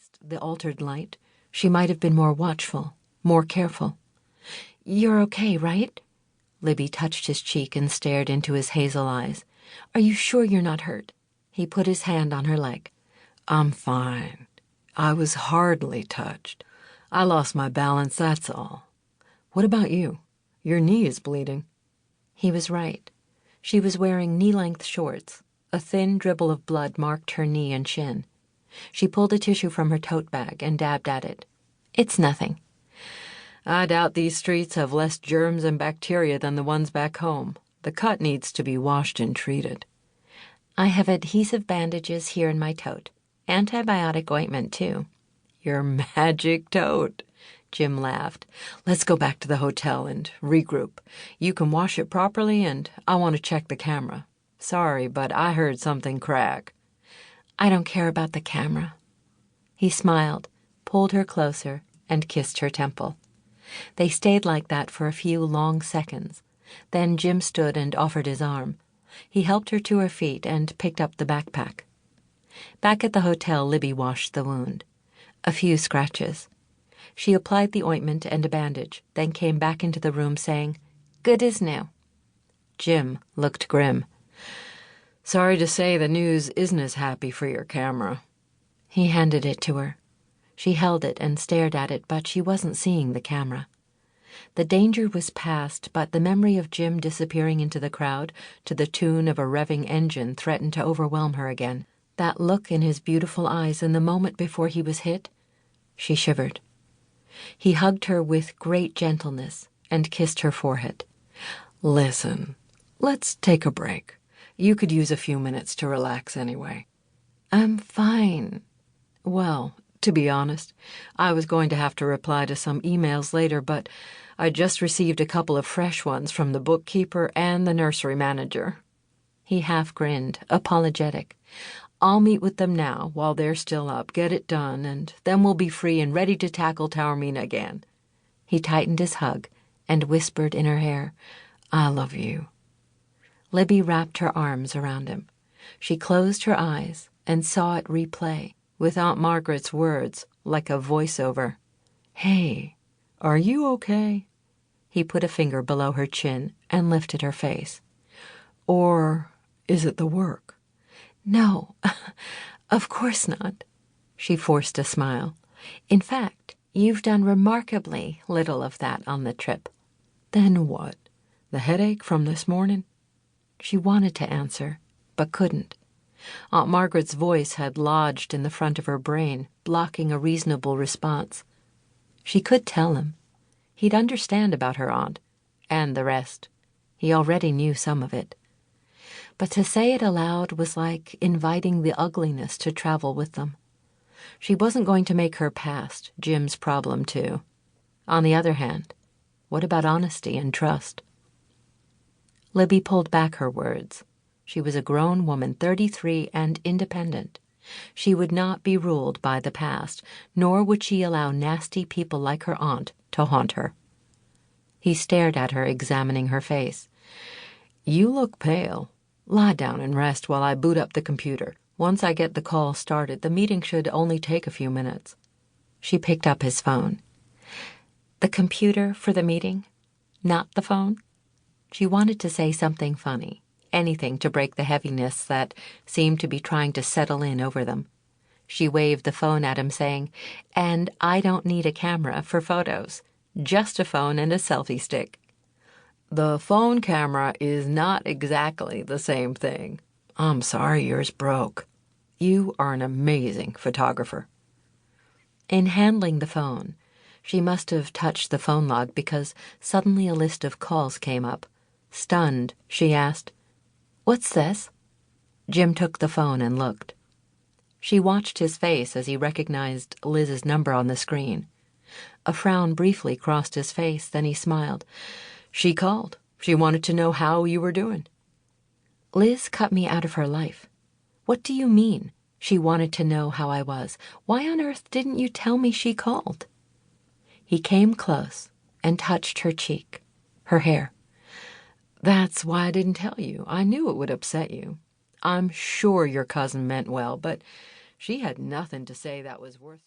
realized the altered light, she might have been more watchful, more careful. "You're okay, right?" Libbie touched his cheek and stared into his hazel eyes. "Are you sure you're not hurt?" He put his hand on her leg. "I'm fine. I was hardly touched. I lost my balance, that's all. What about you? Your knee is bleeding." He was right. She was wearing knee-length shorts. A thin dribble of blood marked her knee and shin. She pulled a tissue from her tote bag and dabbed at it. "It's nothing." "I doubt these streets have less germs and bacteria than the ones back home. The cut needs to be washed and treated." "I have adhesive bandages here in my tote. Antibiotic ointment, too." "Your magic tote," Jim laughed. "Let's go back to the hotel and regroup. You can wash it properly, and I want to check the camera. Sorry, but I heard something crack." "I don't care about the camera." He smiled, pulled her closer, and kissed her temple. They stayed like that for a few long seconds. Then Jim stood and offered his arm. He helped her to her feet and picked up the backpack. Back at the hotel, Libbie washed the wound. A few scratches. She applied the ointment and a bandage, then came back into the room saying, "Good as new." Jim looked grim. "Sorry to say the news isn't as happy for your camera." He handed it to her. She held it and stared at it, but she wasn't seeing the camera. The danger was past, but the memory of Jim disappearing into the crowd to the tune of a revving engine threatened to overwhelm her again. That look in his beautiful eyes in the moment before he was hit. She shivered. He hugged her with great gentleness and kissed her forehead. "Listen, let's take a break. You could use a few minutes to relax anyway." "I'm fine." "Well, to be honest, I was going to have to reply to some emails later, but I just received a couple of fresh ones from the bookkeeper and the nursery manager." He half grinned, apologetic. "I'll meet with them now while they're still up, get it done, and then we'll be free and ready to tackle Taormina again." He tightened his hug and whispered in her hair, "I love you." Libbie wrapped her arms around him. She closed her eyes and saw it replay, with Aunt Margaret's words like a voiceover. "Hey, are you okay?" He put a finger below her chin and lifted her face. "Or is it the work?" "No, of course not." She forced a smile. "In fact, you've done remarkably little of that on the trip." "Then what? The headache from this morning?" She wanted to answer, but couldn't. Aunt Margaret's voice had lodged in the front of her brain, blocking a reasonable response. She could tell him. He'd understand about her aunt, and the rest. He already knew some of it. But to say it aloud was like inviting the ugliness to travel with them. She wasn't going to make her past Jim's problem, too. On the other hand, what about honesty and trust? Libbie pulled back her words. She was a grown woman, 33 and independent. She would not be ruled by the past, nor would she allow nasty people like her aunt to haunt her. He stared at her, examining her face. "You look pale. Lie down and rest while I boot up the computer. Once I get the call started, the meeting should only take a few minutes." She picked up his phone. "The computer for the meeting? Not the phone?" She wanted to say something funny, anything to break the heaviness that seemed to be trying to settle in over them. She waved the phone at him, saying, "And I don't need a camera for photos. Just a phone and a selfie stick." "The phone camera is not exactly the same thing. I'm sorry yours broke. You are an amazing photographer." In handling the phone, she must have touched the phone log because suddenly a list of calls came up. Stunned, she asked, "What's this?" Jim took the phone and looked. She watched his face as he recognized Liz's number on the screen. A frown briefly crossed his face, then he smiled. "She called. She wanted to know how you were doing." "Liz cut me out of her life." "What do you mean? She wanted to know how I was. Why on earth didn't you tell me she called?" He came close and touched her cheek, her hair. "That's why I didn't tell you. I knew it would upset you. I'm sure your cousin meant well, but she had nothing to say that was worth..."